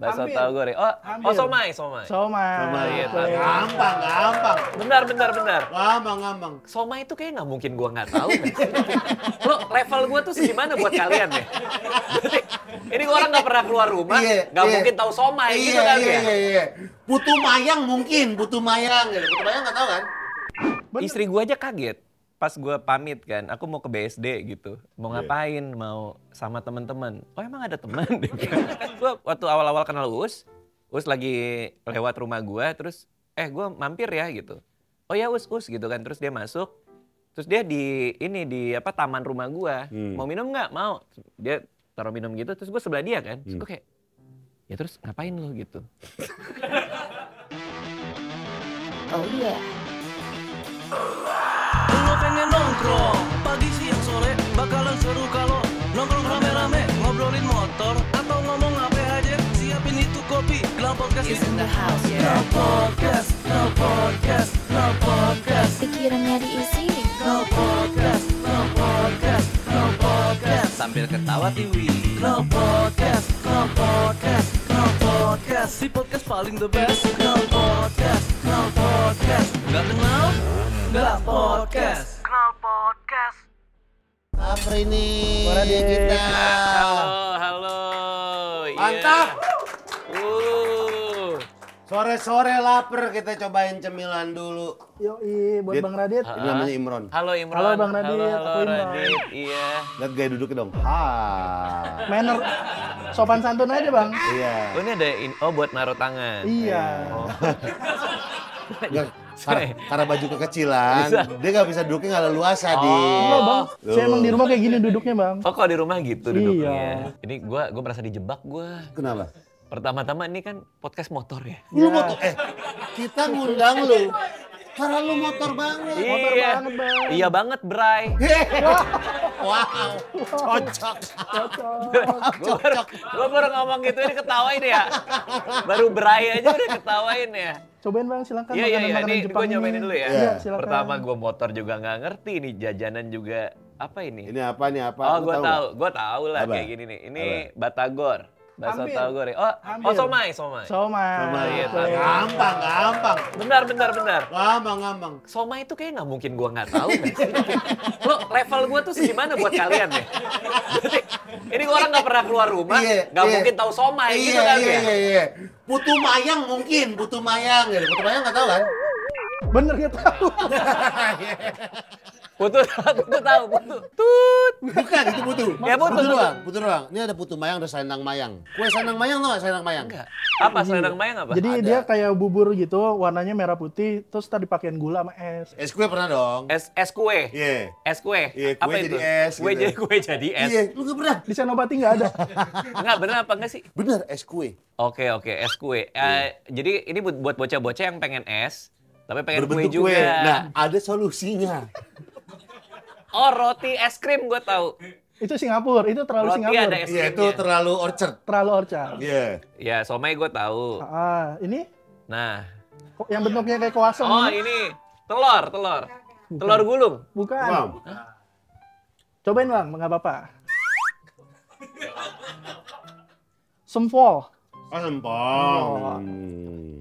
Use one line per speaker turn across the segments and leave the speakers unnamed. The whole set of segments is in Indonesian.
Bakso tahu goreng. Oh, somai.
Somai.
Iya,
Gampang.
Bentar.
Gampang.
Somai itu kayaknya nggak mungkin gua nggak tahu. Lo level gua tuh segimana buat kalian ya? Berarti, ini orang nggak pernah keluar rumah, nggak mungkin tahu somai gitu kan ya?
Iya. Putu mayang mungkin, putu mayang nggak tahu kan?
Istri gua aja kaget. Pas gue pamit kan, aku mau ke BSD gitu. Mau ngapain, mau sama teman-teman. Oh emang ada teman? Gue waktu awal-awal kenal Uus lagi lewat rumah gue, terus gue mampir ya gitu. Oh ya Us gitu kan, terus dia masuk. Terus dia di taman rumah gue. Mau minum nggak? Mau. Dia taruh minum gitu, terus gue sebelah dia kan. Terus gue kayak, ya terus ngapain lu gitu.
Oh iya.
Lo pengen nongkrong, pagi siang sore bakalan seru kalau nongkrong rame-rame, ngobrolin motor atau ngomong apa aja, siapin itu kopi, Glam Podcast is in the house, Glam Podcast,
Pikirannya diisi.
Glam Podcast, sambil ketawa tiwi, Glam Podcast, si podcast paling the best, Glam Podcast, nggak kenal? Glam Podcast.
Apa ini
Suara
kita?
Halo.
Mantap.
Iya.
Sore-sore lapar, kita cobain cemilan dulu.
Yoi, buat
Dit.
Bang Radit.
Ini namanya Imron.
Halo Imron.
Halo, Bang Radit.
Halo
Aku Imron.
Radit. Iya.
Lihat gaya duduknya dong.
Manner sopan santun aja, Bang.
Iya.
Oh ini ada buat naruh tangan.
Iya.
Oh.
Nggak, karena baju kekecilan, dia nggak bisa duduknya nggak leluasa di.
Enggak, Bang. Saya emang di rumah kayak gini duduknya, Bang.
Oh kalau di rumah gitu duduknya.
Iya.
Ini gue merasa dijebak gue.
Kenapa?
Pertama-tama ini kan podcast motor ya.
Lu motor, kita ngundang lu. Karena lu motor banget.
banget, Bang.
Iya banget, Bray.
Wow, cocok.
Gue baru ngomong gitu ini ketawain ya. Baru Bray aja udah ketawain ya.
Cobain, Bang, silakan
Iya,
makanan-makanan
ini
Jepang
gue nyobain dulu ya.
Iya, silakan.
Pertama gue motor juga nggak ngerti, ini jajanan juga apa ini?
Ini apa?
Oh,
Lu
gue tahu lah
Apa?
kayak gini nih. Ini Batagor. Bakso
Hampir.
tahu goreng. Oh,
Hampir.
somai.
Somai.
Iya,
Oke.
Gampang.
Bentar.
Gampang.
Somai itu kayaknya nggak mungkin gue nggak tahu. Lo level gue tuh segimana buat kalian ya? Berarti, ini orang nggak pernah keluar rumah, nggak mungkin tahu somai gitu kan ya?
Iya. Putu mayang mungkin, putu mayang nggak tahu kan?
Bener nggak tahu.
Putu tahu. Tut.
Bukan, itu putu.
Ya, putu
doang. Ini ada putu mayang, ada selendang mayang. Kue selendang mayang tau nggak selendang mayang?
Enggak. Apa selendang mayang apa?
Jadi
Ada.
dia kayak bubur gitu, warnanya merah putih, terus tadi pakein gula sama es.
Es kue pernah dong?
Es kue.
Iya.
Es kue.
Iya, kue
Apa
jadi
itu?
es gitu.
Kue jadi es.
Iya, lu nggak pernah?
Di Senopati nggak ada.
Enggak, bener apa enggak sih?
Bener, es kue.
Oke, es kue. Jadi ini buat bocah-bocah yang pengen es, tapi pengen kue
Berbentuk
juga.
kue. Nah, ada solusinya.
Oh, roti es krim gue tahu.
Itu Singapura, itu terlalu
Roti
Singapura.
ada es
Iya, itu
krimnya.
terlalu orchard.
Terlalu orchard.
Iya.
Ya, somai gue tahu.
Ini
Nah.
kok yang bentuknya kayak kuasem.
Oh, ini telur. Telur gulung.
Bukan.
Bang.
Cobain, Bang, nggak apa-apa. Sempol.
Oh, sempol.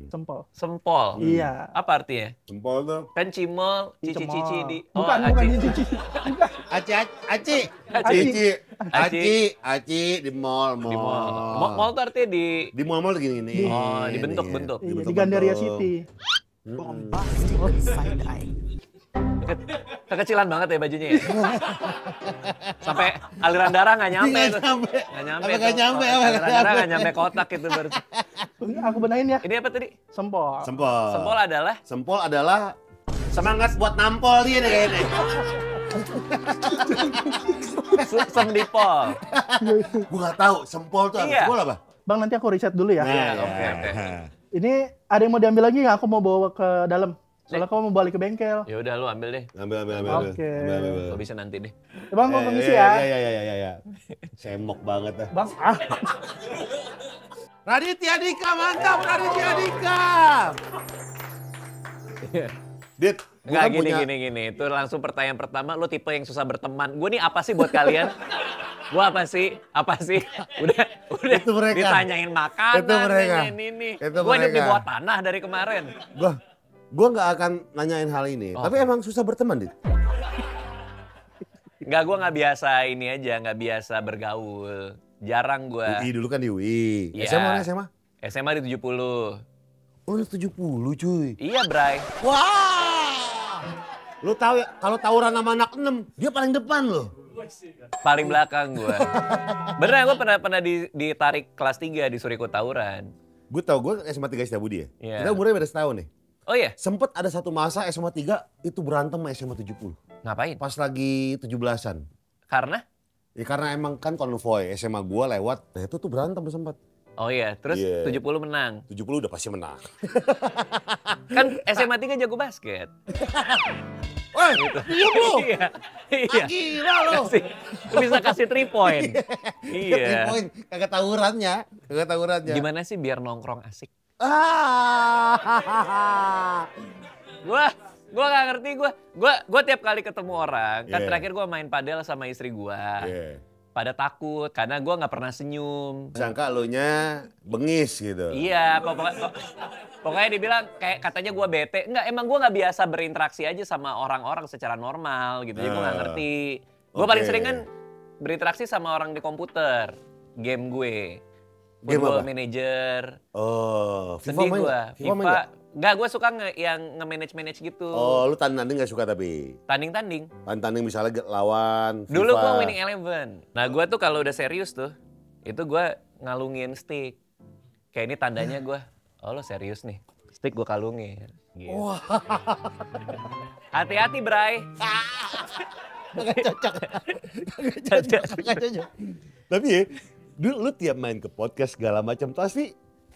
Sempol.
Sempol.
Iya.
Apa artinya?
Sempol tuh.
Kan cimol, cici-cici di...
Bukan
aci.
cici.
Aci. Aci di mall.
Di mall. Mall tuh artinya di...
Di mall gini-gini.
Oh, dibentuk-bentuk.
Iya, di Gandaria City.
Kekecilan banget ya bajunya ya. Sampai aliran darah nggak nyampe
Nggak
tuh.
nyampe.
Nggak nyampe.
Apa nggak
tuh.
nyampe, apa
Aliran
nggak
darah
nyampe.
nggak nyampe kotak itu baru.
Aku benahin ya.
Ini apa tadi?
Sempol.
Sempol adalah
Sempol adalah semangat buat nampol dia nih kayaknya.
sempol.
Gua nggak tahu sempol tuh apa?
Iya.
Sempol apa?
Bang, nanti aku riset dulu ya.
Oke.
Ini ada yang mau diambil lagi nggak? Aku mau bawa ke dalam. Soalnya aku mau balik ke bengkel.
Ya udah lu ambil deh.
Ambil.
Oke.
Lo bisa nanti deh.
Bang, mau permisi ya.
Iya. Semok banget dah.
Bang,
Raditya Dika, mantap Raditya Dika. Dit, gua
Enggak
kan
gini. Itu langsung pertanyaan pertama, lo tipe yang susah berteman. Gue nih apa sih buat kalian? Gua apa sih? Udah
Itu mereka.
ditanyain makanan.
Itu mereka.
Ini.
Itu
Gua hidup di
mereka.
bawah tanah dari kemarin.
Gua nggak akan nanyain hal ini.
Oh.
Tapi emang susah berteman, Dit.
Enggak, gua nggak biasa ini aja, nggak biasa bergaul. Jarang gua.
UI dulu kan di UI.
Iya.
SMA mana SMA?
SMA di 70.
Oh, lu 70 cuy.
Iya, Bray.
Wah! Lu tahu ya, kalau tawuran sama anak 6, dia paling depan loh.
Paling belakang gua. Beneran gua pernah ditarik kelas 3 disuruh ikut tawuran.
Gue tau, gue SMA 3 Setiabudi ya.
Iya.
Kita umurnya beda setahun nih.
Oh iya?
Sempet ada satu masa SMA 3 itu berantem sama SMA 70.
Ngapain?
Pas lagi 17-an.
Karena?
Ya karena emang kan konvoy SMA gua lewat, nah itu tuh berantem sempet.
Oh iya, terus
Iya.
70 menang.
70 udah pasti menang.
Kan SMA 3 jago basket.
Woi, iya bro.
Iya. Iya.
Gila lo.
Bisa kasih 3 point. Iya.
Poin, kagak tawurannya.
Gimana sih biar nongkrong asik?
Ah.
Gua gak ngerti, gua tiap kali ketemu orang, kan
Iya.
terakhir gua main padel sama istri gua.
Iya.
Pada takut karena gua nggak pernah senyum.
Sangka lo nya bengis gitu.
Iya, pokoknya dibilang kayak katanya gua bete. Enggak, emang gua nggak biasa berinteraksi aja sama orang-orang secara normal gitu. Jadi gua nggak ngerti. Gua paling
Oke.
sering kan berinteraksi sama orang di komputer, game gue.
Game
Football
apa?
Manager.
Oh, FIFA
Sedih
main
gua.
nggak? FIFA main nggak?
Enggak, gua suka yang nge-manage gitu.
Oh, lu tanding gak suka tapi?
Tanding-tanding.
Tanding misalnya lawan FIFA.
Dulu gua winning eleven. Nah, gua tuh kalau udah serius tuh, itu gua ngalungin stick. Kayak ini tandanya gua, oh lo serius nih. Stick gua kalungin. Gitu.
Wah.
Hati-hati, Bray.
Gak cocok. Tapi ya, dulu lu tiap main ke podcast segala macam pasti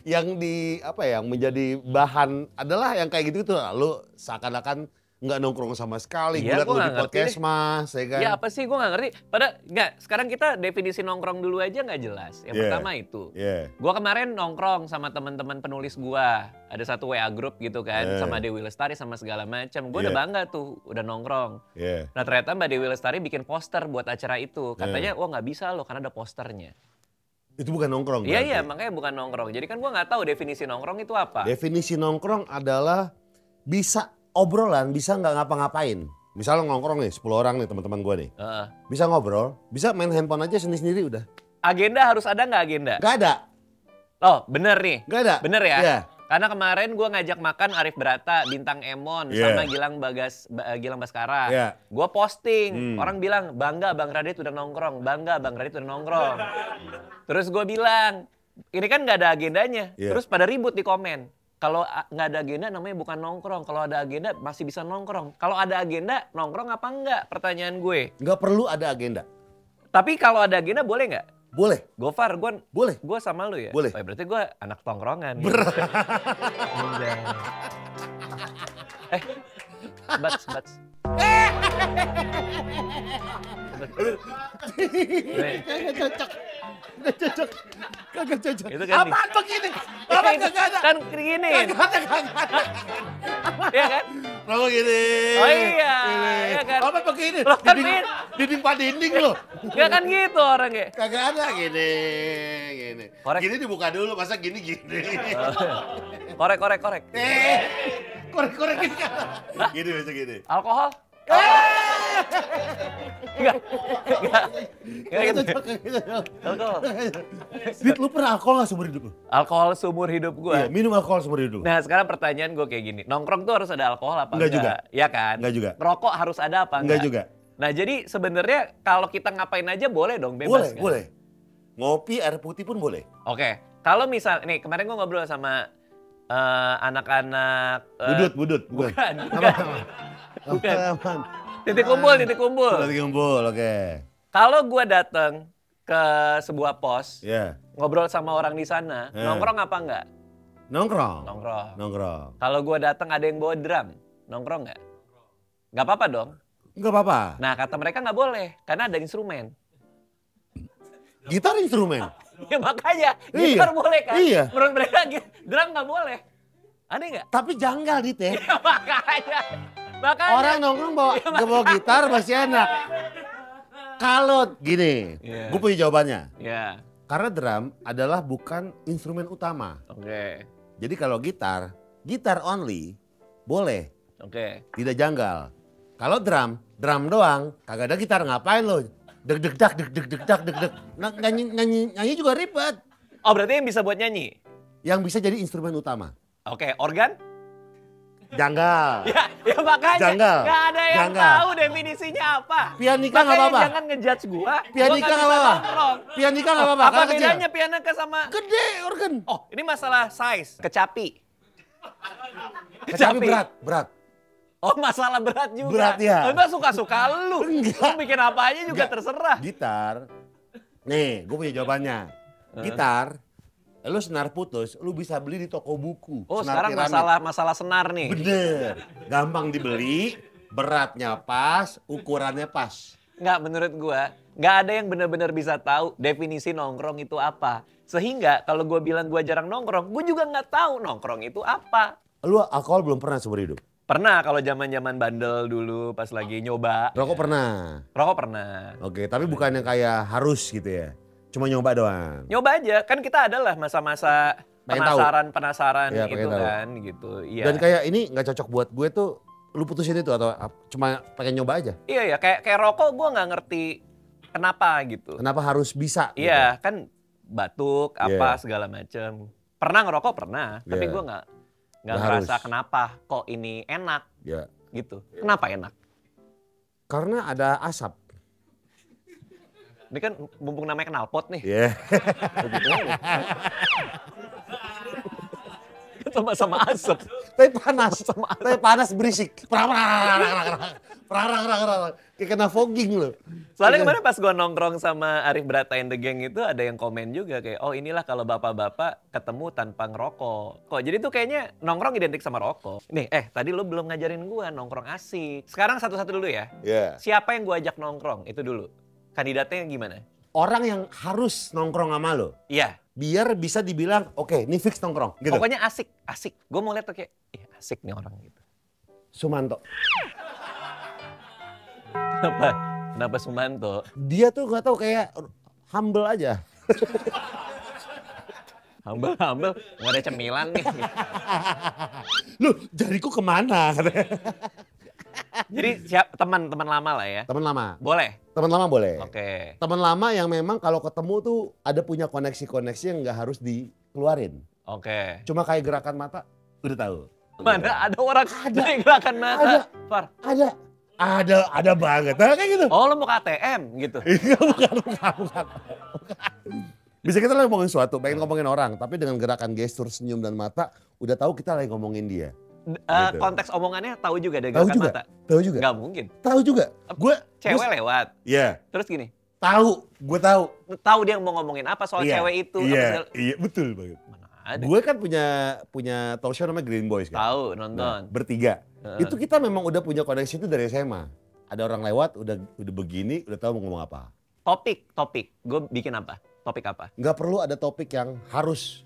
yang yang menjadi bahan adalah yang kayak gitu tuh. Lu seakan-akan nggak nongkrong sama sekali.
Iya,
Gue liat
gua
lu di
nggak ngerti
podcast
deh.
mas, ya kan?
Ya apa sih, gue gak ngerti. Padahal enggak, sekarang kita definisi nongkrong dulu aja gak jelas. Yang
Iya.
pertama itu.
Iya.
Gue kemarin nongkrong sama teman-teman penulis gue. Ada satu WA group gitu kan,
Iya.
sama Dewi Lestari sama segala macam. Gue udah
Iya.
bangga tuh, udah nongkrong.
Iya.
Nah ternyata Mbak Dewi Lestari bikin poster buat acara itu. Katanya, wah gak bisa loh karena ada posternya.
Itu bukan nongkrong
Iya,
berarti?
iya, makanya bukan nongkrong. Jadi kan gue gak tahu definisi nongkrong itu apa.
Definisi nongkrong adalah bisa obrolan, bisa nggak ngapa-ngapain. Misalnya nongkrong nih, 10 orang nih teman-teman gue nih.
Heeh.
Bisa ngobrol, bisa main handphone aja sendiri-sendiri udah.
Agenda harus ada nggak agenda?
Nggak ada,
Oh bener nih.
nggak ada.
Bener ya?
Iya.
Karena kemarin gue ngajak makan Arif Brata, Bintang Emon,
Iya.
sama Gilang Baskara.
Iya.
Gue posting, orang bilang, bangga Bang Radit udah nongkrong, bangga Bang Radit udah nongkrong. Terus gue bilang, ini kan nggak ada agendanya.
Iya.
Terus pada ribut di komen. Kalau nggak ada agenda namanya bukan nongkrong. Kalau ada agenda masih bisa nongkrong. Kalau ada agenda nongkrong apa enggak? Pertanyaan gue.
Nggak perlu ada agenda.
Tapi kalau ada agenda boleh nggak?
Boleh,
Gofar, gue
boleh.
sama lu ya?
Boleh.
Oh, berarti gue anak tongkrongan. Bats.
Kagak cocok.
Itu kan
Apaan begini? Apaan kagak ada?
Kan gini. Iya kan?
Apa gini?
Oh iya,
Gini.
iya kan?
Apa begini?
Loh, kan
Dinding pak dinding loh.
Enggak kan gitu orangnya.
Kagak ada gini.
Korek.
Gini dibuka dulu, masa gini.
Korek.
Korek gini kan. Gini biasa gini.
Alkohol? Enggak gitu. Alkohol.
Dit, lu pernah alkohol gak seumur hidup lu?
Alkohol seumur hidup gue.
Iya, minum alkohol seumur hidup lu.
Nah sekarang pertanyaan gue kayak gini. Nongkrong tuh harus ada alkohol apa
Enggak juga.
Iya kan?
Enggak juga.
Rokok harus ada apa
Enggak juga.
Nah jadi sebenarnya kalau kita ngapain aja boleh dong, bebas kan?
Boleh. Ngopi, air putih pun boleh.
Oke, kalau misal, nih kemarin gue ngobrol sama anak-anak...
Budut.
Bukan.
Aman.
Titik kumpul.
Lagi kumpul, oke.
Kalau gue datang ke sebuah pos,
Ya.
ngobrol sama orang di sana, nongkrong apa enggak?
Nongkrong.
Nongkrong. Kalau gue datang ada yang bawa drum, nongkrong nggak? Nggak apa-apa dong.
Enggak apa-apa.
Nah kata mereka nggak boleh, karena ada instrumen.
Gitar instrumen.
Ya makanya,
Iya.
gitar boleh kan?
Iya.
Menurut mereka drum nggak boleh. Aneh nggak?
Tapi janggal Dit ya.
Ya makanya.
Orang nongkrong bawa gitar masih enak. Kalau gini,
Iya.
gue punya jawabannya.
Ya,
Karena drum adalah bukan instrumen utama.
oke.
Jadi kalau gitar only boleh,
Oke.
tidak janggal. Kalau drum doang, kagak ada gitar ngapain lo? Deg deg dak deg deg deg dak deg deg. Nyanyi juga ribet.
Oh, berarti yang bisa buat nyanyi?
Yang bisa jadi instrumen utama.
Oke, organ?
Janggal.
Ya makanya
Janggal.
nggak ada yang
Janggal.
tahu definisinya apa.
Pianika nggak
Makanya
apa-apa.
jangan ngejudge gua.
Pianika nggak apa-apa. Pianika nggak apa-apa.
Apa
karena kecil.
bedanya pianika sama...
Gede organ.
Oh, ini masalah size. Kecapi.
Kecapi berat.
Oh, masalah berat juga.
Berat, ya.
Oh, itu suka-suka lu.
Enggak.
Lu bikin apa aja juga
Enggak.
terserah.
Gitar, nih gue punya jawabannya. Gitar, lu senar putus, lu bisa beli di toko buku.
Oh,
Senar
sekarang
piramid.
masalah senar nih.
Bener, gampang dibeli, beratnya pas, ukurannya pas.
Nggak, menurut gua, nggak ada yang benar-benar bisa tahu definisi nongkrong itu apa. Sehingga kalau gua bilang gua jarang nongkrong, gua juga nggak tahu nongkrong itu apa.
Lu alkohol belum pernah seumur hidup?
Pernah kalau zaman-zaman bandel dulu pas lagi nyoba.
Rokok pernah?
Rokok pernah.
Oke, tapi bukan yang kayak harus gitu ya? Cuma nyoba doang?
Nyoba aja, kan kita adalah masa-masa
Pengen tahu.
penasaran
Iya,
gitu
pengen tahu.
kan, gitu. Iya.
Dan kayak ini nggak cocok buat gue tuh, lu putusin itu atau cuma pengen nyoba aja?
Iya ya, kayak rokok gua nggak ngerti kenapa gitu.
Kenapa harus bisa? gitu?
Iya, kan batuk apa
Iya.
segala macem. Pernah ngerokok pernah, tapi
Iya.
gua nggak
Nggak
ngerasa
harus.
kenapa kok ini enak
Ya,
gitu. Kenapa enak?
karena ada asap.
Ini kan mumpung namanya knalpot nih.
Iya.
Sama-sama asap.
Tapi panas berisik. Kayak kena fogging loh.
Soalnya kemarin pas gua nongkrong sama Arif Brata and the Gang itu ada yang komen juga kayak, oh inilah kalau bapak-bapak ketemu tanpa ngerokok. Kok jadi tuh kayaknya nongkrong identik sama rokok. Nih, tadi lu belum ngajarin gua nongkrong asik. Sekarang satu-satu dulu ya.
Iya.
Siapa yang gua ajak nongkrong? Itu dulu. Kandidatnya gimana?
Orang yang harus nongkrong sama lo.
Iya.
Biar bisa dibilang, oke ini fix nongkrong. Gitu.
Pokoknya asik. Gue mau lihat tuh kayak, asik nih orang gitu.
Sumanto.
Kenapa Sumanto?
Dia tuh gak tahu kayak humble aja.
Humble, nggak ada cemilan nih.
Lu jariku kemana?
Jadi teman-teman lama lah ya?
Teman lama.
Boleh?
Teman lama boleh.
Oke.
Teman lama yang memang kalau ketemu tuh ada punya koneksi-koneksi yang nggak harus dikeluarin.
Oke.
Cuma kayak gerakan mata udah tahu.
Mana ada orang dari gerakan mata?
Ada.
Far.
Ada banget. Nah, kayak gitu.
Oh lo mau ke ATM gitu?
bukan. Bisa kita lagi ngomongin sesuatu, pengen ngomongin orang, tapi dengan gerakan gestur, senyum dan mata, udah tahu kita lagi ngomongin dia. Gitu.
Konteks omongannya tahu juga dari
Tahu
gerakan
juga.
mata?
Tahu juga.
Nggak mungkin.
Tahu juga. Gue
Cewek lewat.
Iya.
Terus gini,
Tahu. Gue tahu.
tahu dia mau ngomongin apa soal
Iya,
cewek itu. apa
Iya,
segala-
iya betul banget.
Mana ada?
Gue kan punya talk show namanya Green Boys kan.
Tahu,
Nah,
nonton.
bertiga.
Heeh.
Itu kita memang udah punya koneksi itu dari SMA. Ada orang lewat, udah begini, udah tahu mau ngomong apa.
Topik. Gue bikin apa? Topik apa?
Nggak perlu ada topik yang harus.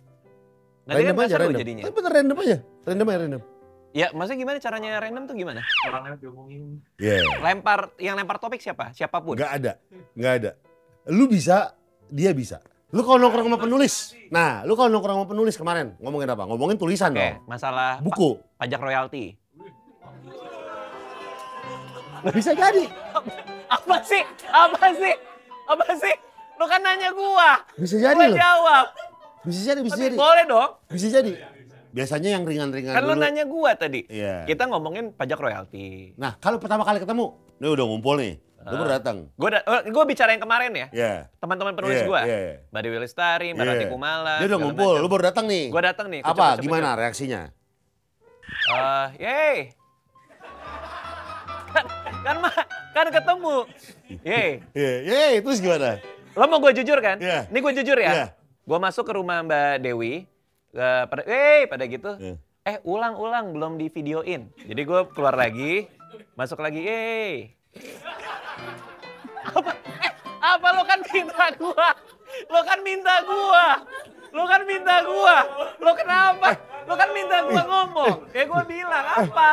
Nanti kan
Random aja,
seru
random.
jadinya.
Tapi bener random aja. Random.
Ya, maksudnya gimana caranya random tuh gimana?
Orangnya diomongin.
Iya.
Yang lempar topik siapa? Siapapun.
Nggak ada. Lu bisa, dia bisa. Lu kalau nongkrong sama penulis. Nah, lu kalau nongkrong sama penulis kemarin, ngomongin apa? Ngomongin tulisan
Oke,
dong.
masalah
Buku.
pajak royalti.
Nggak bisa jadi.
Apa sih? Lu kan nanya gua.
Bisa jadi
Gua
loh.
jawab.
Bisa jadi.
Boleh dong.
Bisa jadi. Biasanya yang ringan-ringan
Kan lu
dulu.
nanya gua tadi.
Iya.
Kita ngomongin pajak royalti.
Nah, kalau pertama kali ketemu, ini udah ngumpul nih. Lu baru datang.
Gua bicara yang kemarin ya.
Iya.
Teman-teman penulis
Iya,
gua.
iya.
Mbak Dewi Lestari, Mbak
Iya.
Rati Kumala.
Dia udah
segala
ngumpul,
macam.
lu baru datang nih.
Gua datang nih.
Apa? Gimana reaksinya?
Yeay. Kan ketemu. Yeay.
Yeay, terus gimana?
Lo mau gue jujur kan?
Iya.
Ini gue jujur ya.
Iya.
Gue masuk ke rumah Mbak Dewi. Pada gitu.
Iya.
Ulang belum di videoin. Jadi gue keluar lagi, masuk lagi. Apa lo kan minta gua? Lo kan minta gua. Lo kenapa? Lo kan minta gua ngomong. Kayak gue bilang apa?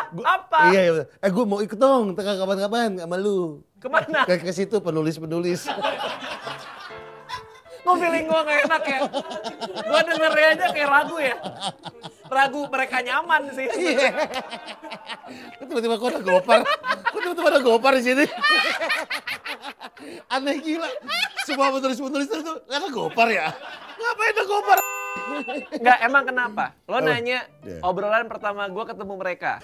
Iya. Gue mau ikut dong, kapan-kapan sama lu.
Kemana?
Ke situ penulis-penulis.
Kok feeling gue gak enak ya? Gue dengernya aja kayak ragu ya. Ragu mereka nyaman sih.
Kok tiba-tiba kok ada gopar? Kok tiba-tiba ada gopar di sini? Aneh gila. Semua penulis-penulis itu ada gopar ya? Ngapain ada gopar?
Enggak, emang kenapa? Lo nanya
Yeah.
obrolan pertama gue ketemu mereka.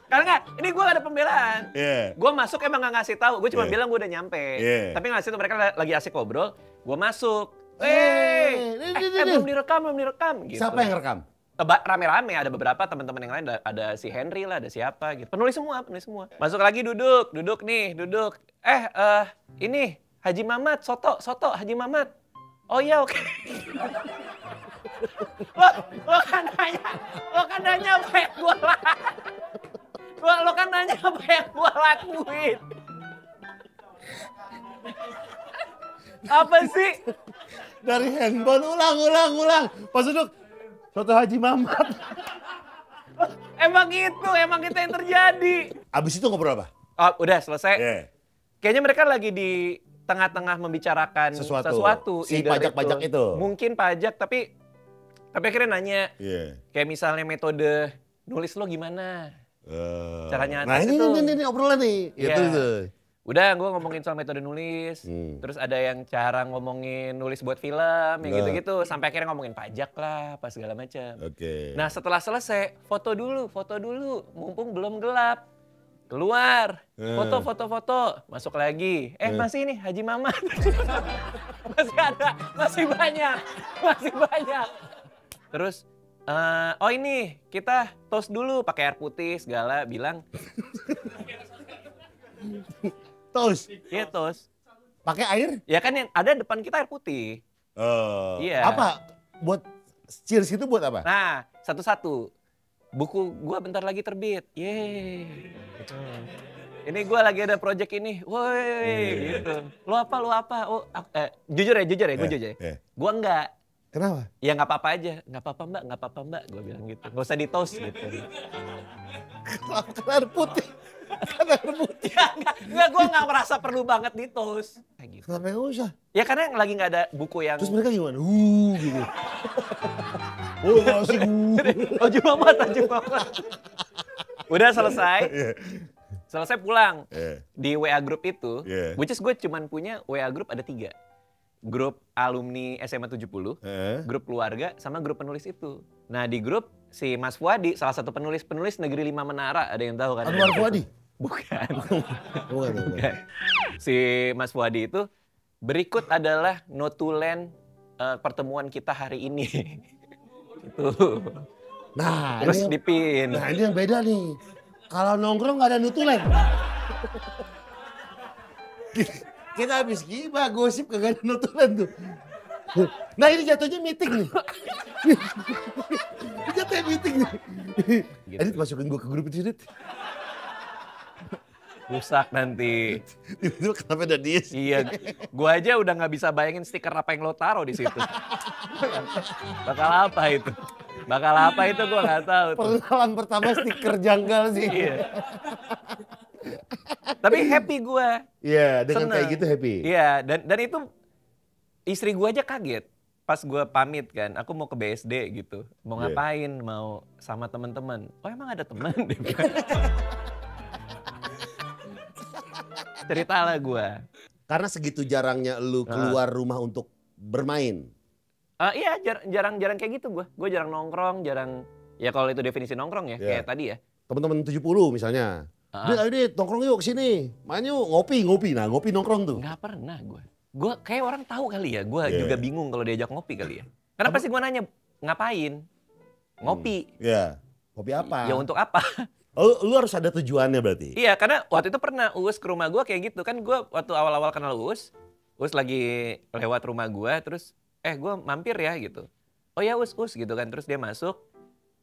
Karena enggak, ini gue gak ada pembelaan.
Yeah.
Gue masuk emang gak ngasih tahu, gue cuma
Yeah.
bilang gue udah nyampe.
Yeah.
Tapi ngasih tuh mereka lagi asik ngobrol, gue masuk.
Ini.
Belum direkam gitu.
Siapa yang rekam?
Rame-rame, ada beberapa teman-teman yang lain, ada si Henry lah, ada siapa gitu. Penulis semua. Masuk lagi duduk nih. Ini Haji Mamat, soto Haji Mamat. Oh iya, oke. Lo kan nanya apa yang gue lakuin. Lo kan nanya apa yang gue lakuin. Apa sih?
Dari handphone, ulang. Pas duduk, soto Haji Mamat.
Emang itu yang terjadi.
Abis itu ngobrol apa?
Oh, udah selesai.
Yeah.
Kayaknya mereka lagi di tengah-tengah membicarakan sesuatu.
Si
either
pajak-pajak itu.
Mungkin pajak, tapi akhirnya nanya,
Iya.
kayak misalnya metode nulis lo gimana? Caranya
Nah
atas
ini obrolan nih.
Iya.
Itu.
Udah, gue ngomongin soal metode nulis. Terus ada yang cara ngomongin nulis buat film, yang gitu-gitu. Sampai akhirnya ngomongin pajak lah, apa segala macam.
Oke.
Nah setelah selesai, foto dulu. Mumpung belum gelap. Keluar, foto. Masuk lagi. Masih ini Haji Mamat. Masih ada, masih banyak. Terus, oh ini kita toast dulu pakai air putih segala, bilang.
Toast.
Iya toast.
Pakai air?
Ya kan yang ada depan kita air putih. Iya.
Apa? Buat cheers itu buat apa?
Nah, satu-satu. Buku gua bentar lagi terbit. Yeay. Ini gua lagi ada project ini. Woi, gitu. Lo apa? Oh, jujur ya, gue jujur ya. Gua enggak.
Kenapa?
Ya nggak apa-apa aja. Nggak apa-apa mbak. Gua bilang gitu. Nggak usah di toast gitu.
Kan air putih.
Ya, enggak, gue nggak merasa perlu banget di toast. Kayak gitu.
Kenapa nggak usah?
Ya karena lagi nggak ada buku yang...
Terus mereka gimana? Gitu. Oh masih
Haji Mamat. Udah selesai. Selesai pulang. Di WA group itu, which is gue cuman punya WA group ada 3. Grup alumni SMA 70, grup keluarga, sama grup penulis itu. Nah di grup si Mas Fuadi, salah satu penulis Negeri 5 Menara, ada yang tahu kan?
Anwar Fuadi?
Bukan.
Bukan.
Si Mas Fuadi itu, berikut adalah notulen pertemuan kita hari ini. Gitu.
Nah,
Terus
ini
dipin.
Nah ini yang beda nih. Kalau nongkrong nggak ada nutulen. Kita habis gibah, gosip kagak ada nutulen tuh. Nah ini jatuhnya meeting nih. Jatuhnya meeting nih.
Gitu.
Adit masukin gue ke grup itu, Adit.
Rusak nanti.
Tiba-tiba kenapa ada dia sih?
Iya, gua aja udah nggak bisa bayangin stiker apa yang lo taruh di situ. Bakal apa itu gua nggak tahu.
Perkenalan pertama stiker janggal sih.
Iya. Tapi happy gua.
Iya, dengan
Seneng.
kayak gitu happy.
Iya, dan itu istri gua aja kaget. Pas gua pamit kan, aku mau ke BSD gitu. Mau
Iya.
ngapain, mau sama teman-teman. Oh emang ada teman? Cerita lah gua.
Karena segitu jarangnya lu keluar rumah untuk bermain.
Iya, jarang kayak gitu gue. Gue jarang nongkrong, ya kalau itu definisi nongkrong ya, kayak tadi ya.
Teman-teman 70 misalnya. Ayo Dit, nongkrong yuk kesini. Main yuk, ngopi. Nah ngopi nongkrong tuh.
Nggak pernah gue. Gue kayak orang tahu kali ya, gue juga bingung kalau diajak ngopi kali ya. Karena pasti gue nanya, ngapain? Ngopi.
Iya, ngopi apa?
Ya untuk apa?
Oh, lu harus ada tujuannya berarti?
Iya, karena waktu itu pernah Uus ke rumah gue kayak gitu. Kan gue waktu awal-awal kenal Uus lagi lewat rumah gue, terus gue mampir ya gitu. Oh ya Uus gitu kan, terus dia masuk.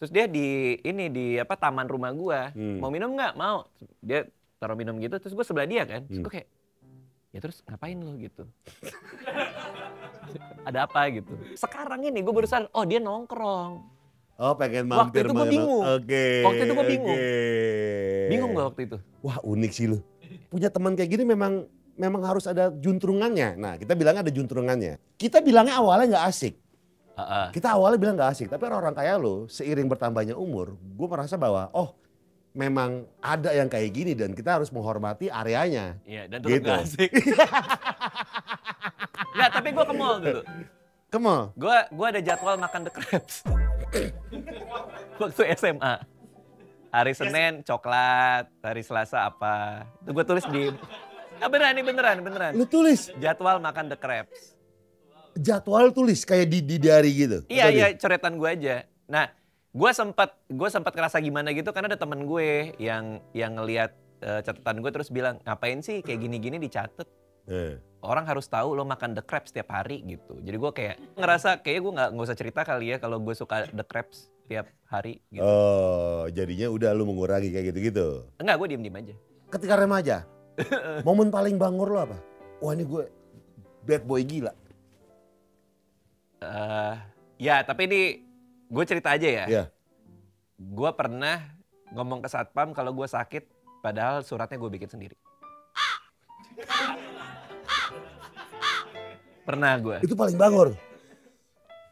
Terus dia di taman rumah gue. Mau minum nggak? Mau. Dia taruh minum gitu, terus gue sebelah dia kan. Terus gue kayak, ya terus ngapain lo gitu? Ada apa gitu? Sekarang ini gue baru sadar, oh dia nongkrong.
Oh pengen mampir.
Waktu itu gue bingung.
Oke.
Waktu itu gue bingung.
Oke.
Bingung gue waktu itu.
Wah unik sih lu. punya teman kayak gini memang harus ada juntrungannya. Nah, kita bilangnya ada juntrungannya. Kita bilangnya awalnya nggak asik. Kita awalnya bilang nggak asik, tapi orang kayak lo, seiring bertambahnya umur, gue merasa bahwa memang ada yang kayak gini dan kita harus menghormati areanya.
Iya, dan tetap gak asik. Nggak, tapi gue ke mall dulu.
Ke mall?
Gue ada jadwal makan The Crepes. Waktu SMA. Hari Senin coklat, hari Selasa apa. Itu gue tulis di... beneran.
Lu tulis?
Jadwal makan The Crepes.
Jadwal tulis kayak di diary gitu?
Iya, coretan gue aja. Nah, gue sempat kerasa gimana gitu karena ada temen gue yang ngelihat catatan gue terus bilang, ngapain sih kayak gini-gini dicatat? Orang harus tahu lo makan The Crepes setiap hari gitu. Jadi gue kayak ngerasa kayak gue nggak usah cerita kali ya kalau gue suka The Crepes tiap hari gitu.
Oh, jadinya udah lu mengurangi kayak gitu-gitu?
Enggak, gue diem-diem aja.
Ketika remaja, momen paling bangor lo apa? Wah ini gue bad boy gila.
Ya tapi ini gue cerita aja ya.
Iya.
Gue pernah ngomong ke satpam kalau gue sakit, padahal suratnya gue bikin sendiri. Pernah gue.
Itu paling bangor.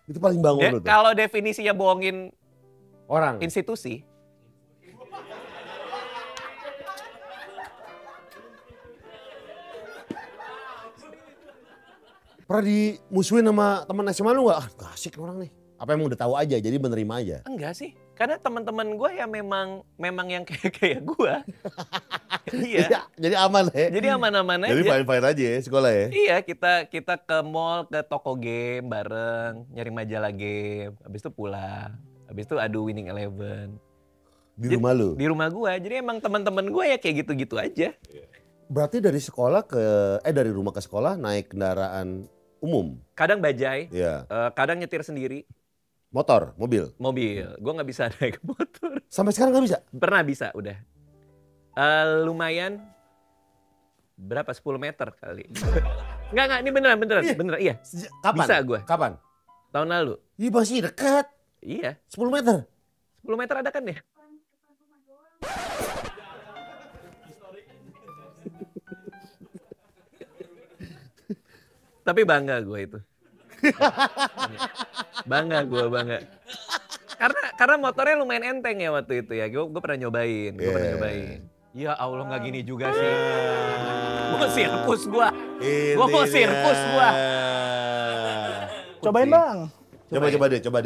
Itu paling bangor lo tuh.
Kalau definisinya bohongin
Orang.
institusi.
Pernah dimusuhin sama teman SMA lu gak? Gak asik orang nih. Apa emang udah tahu aja jadi menerima aja?
Enggak sih. Karena teman-teman gue ya memang yang kayak gue. Iya.
Jadi aman ya?
Jadi aman-aman aja.
Jadi fine-fine aja ya sekolah ya?
Iya, kita ke mall, ke toko game bareng, nyari majalah game. Habis itu pulang. Habis itu adu Winning Eleven.
Di rumah lu?
Di rumah gue. Jadi emang teman-teman gue ya kayak gitu-gitu aja.
Berarti dari sekolah dari rumah ke sekolah naik kendaraan umum?
Kadang bajai,
Iya.
kadang nyetir sendiri.
Motor, mobil?
Mobil. Gue nggak bisa naik motor.
Sampai sekarang gak bisa?
Pernah bisa, udah. Lumayan. Berapa? 10 meter kali. Enggak, ini beneran, iya.
Kapan?
Bisa gue.
Kapan?
Tahun lalu.
Iya masih dekat.
Iya.
10 meter?
10 meter ada kan ya? Tapi bangga gue itu. Bangga. Karena motornya lumayan enteng ya waktu itu ya. Gue pernah nyobain. Ya Allah nggak gini juga sih. Gue sirkus gue. Gue sirkus gue.
Cobain bang.
Coba deh.
Coba.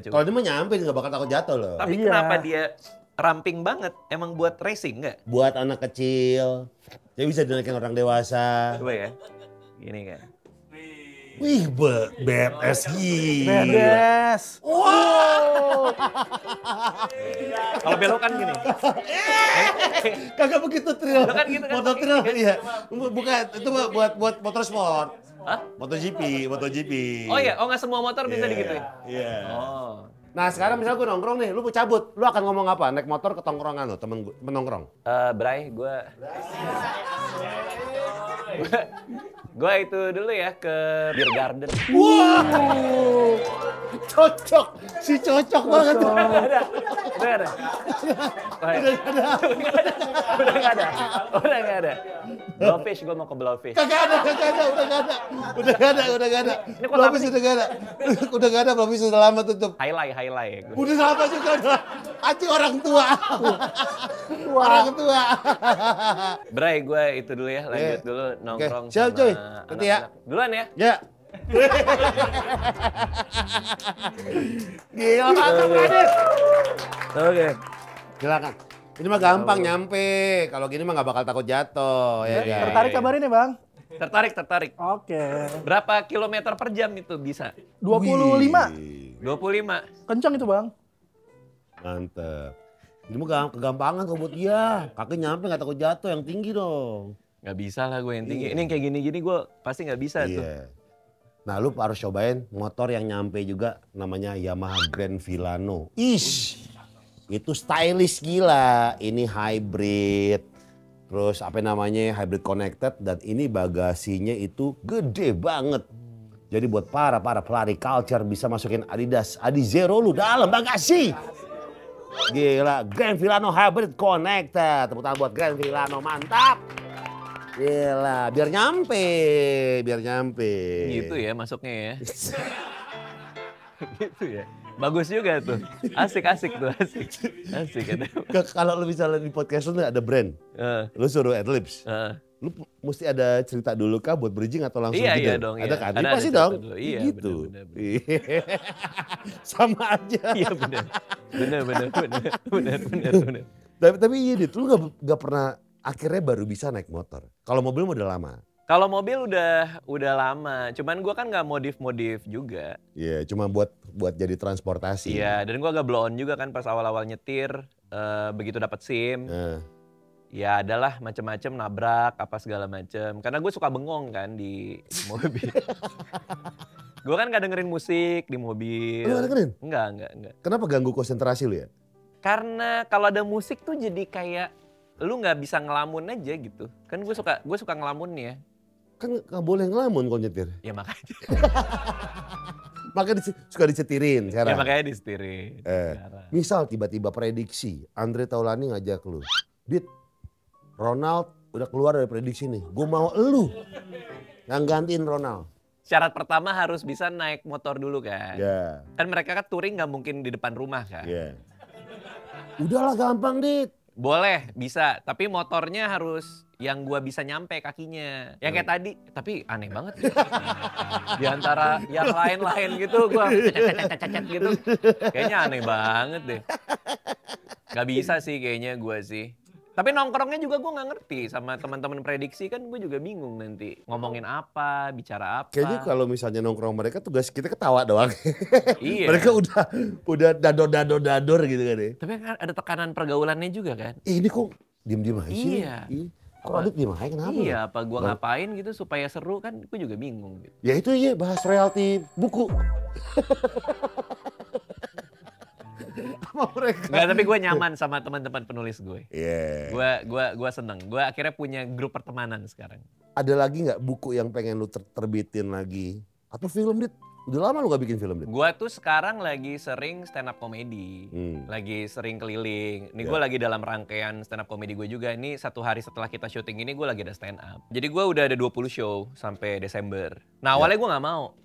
Kalau dia mah nyampe nggak bakal takut jatuh loh.
Tapi
Iya.
kenapa dia ramping banget? Emang buat racing nggak?
Buat anak kecil, dia bisa dinaikin orang dewasa.
Coba ya. Gini kan.
Wih, BMS gila.
Bedes.
Wow.
Kalau belok kan gini.
Kagak begitu trail.
Lo kan gitu kan,
Motor trail, iya. Bukan, itu buat motorsport.
Hah?
MotoGP.
Oh iya, nggak semua motor bisa digituin.
Iya.
Oh.
Nah sekarang misalnya gue nongkrong nih, lu mau cabut, lu akan ngomong apa? Naik motor ke tongkrongan lo, temen gue menongkrong.
Bray, gue itu dulu ya ke Beer Garden.
Wow, cocok banget.
Udah nggak ada. Udah nggak ada. Blowfish, gue mau ke Blowfish.
Kagak ada. Udah nggak ada.
Ini kota
Blowfish udah nggak ada. Udah nggak ada, Blowfish udah lama tutup.
Highlight.
Udah lama juga udah. Aci orang tua. Orang tua.
Bray, gue itu dulu ya, lanjut dulu nongkrong
Siap,
sama
cuy.
anak-anak.
Nanti ya.
Duluan ya.
Ya. Gila mantap Radit.
Oke.
Silakan. Ini mah gampang nyampe. Kalau gini mah nggak bakal takut jatuh ya kan.
Tertarik kabarin ya bang?
Tertarik.
Oke.
Berapa kilometer per jam itu bisa?
25.
Wih,
25.
Kencang itu bang.
mantep. Ini mah kegampangan kok buat dia. Kaki nyampe nggak takut jatuh, yang tinggi dong.
Nggak bisa lah gue yang tinggi.
Iya.
Ini yang kayak gini-gini gue pasti nggak bisa tuh.
Iya. Nah lu harus cobain motor yang nyampe juga, namanya Yamaha Grand Villano. Itu stylish gila. Ini hybrid. Terus apa namanya, hybrid connected, dan ini bagasinya itu gede banget. Jadi buat para pelari culture bisa masukin Adidas Adizero lu dalam bagasi. Gila, Grand Villano hybrid connected. Tepuk tangan buat Grand Villano, mantap. Yelah, biar nyampe.
Gitu ya masuknya ya. Gitu ya. Bagus juga tuh. Asik tuh, asik. Asik ada.
Kalau lu misalnya di podcast lu ada brand, lu suruh adlibs. Lu mesti ada cerita dulu kah buat bridging atau langsung gitu?
Iya dong.
Ada
iya.
kan?
Ada
Pasti
cerita
dong.
dulu. Iya,
Gitu.
bener.
Sama aja.
Iya bener. Bener.
Tapi iya Dit, lu gak pernah akhirnya baru bisa naik motor. Kalau mobil udah lama.
Kalau mobil udah lama, cuman gua kan nggak modif juga.
Iya, cuma buat jadi transportasi.
Iya, dan gua agak blow on juga kan pas awal-awal nyetir, begitu dapat SIM. Ya adalah macem-macem nabrak apa segala macem. Karena gue suka bengong kan di mobil. Gue kan gak dengerin musik di mobil.
Lu gak dengerin?
Enggak.
Kenapa ganggu konsentrasi lu ya?
Karena kalau ada musik tuh jadi kayak lu nggak bisa ngelamun aja gitu. Kan gue suka ngelamun ya.
Kan gak boleh ngelamun kalau nyetir.
Ya makanya.
Makanya suka dicetirin sekarang.
Ya makanya disetirin.
Misal tiba-tiba prediksi, Andre Taulani ngajak lu. Dit, Ronald udah keluar dari prediksi nih. Gue mau lu yang gantiin Ronald.
Syarat pertama harus bisa naik motor dulu kan.
Ya.
Kan mereka kan touring nggak mungkin di depan rumah kan.
Ya. Udahlah gampang Dit.
Boleh, bisa. Tapi motornya harus yang gua bisa nyampe kakinya. Yang kayak tadi, tapi aneh banget. Di antara yang lain-lain gitu, gua cecet gitu. Kayaknya aneh banget deh. Gak bisa sih kayaknya gua sih. Tapi nongkrongnya juga gue nggak ngerti sama teman-teman prediksi kan gue juga bingung nanti ngomongin apa, bicara apa.
Kayaknya kalau misalnya nongkrong mereka tugas kita ketawa doang.
Iya.
Mereka udah dador gitu kan ya.
Tapi kan ada tekanan pergaulannya juga kan.
Ini kok diem-diem aja sih.
Iya.
Kok Adit diem aja kenapa?
Iya, apa gue ngapain gitu supaya seru kan gue juga bingung gitu.
Ya itu iya bahas royalti buku. Sama mereka.
Nggak, tapi gue nyaman sama teman-teman penulis gue.
Iya.
Gue seneng. Gue akhirnya punya grup pertemanan sekarang.
Ada lagi nggak buku yang pengen lu terbitin lagi? Atau film Dit? Udah lama lu gak bikin film Dit?
Gue tuh sekarang lagi sering stand up comedy. Lagi sering keliling. Ini gue lagi dalam rangkaian stand up comedy gue juga. Ini 1 hari setelah kita syuting ini gue lagi ada stand up. Jadi gue udah ada 20 show sampai Desember. Nah awalnya gue gak mau.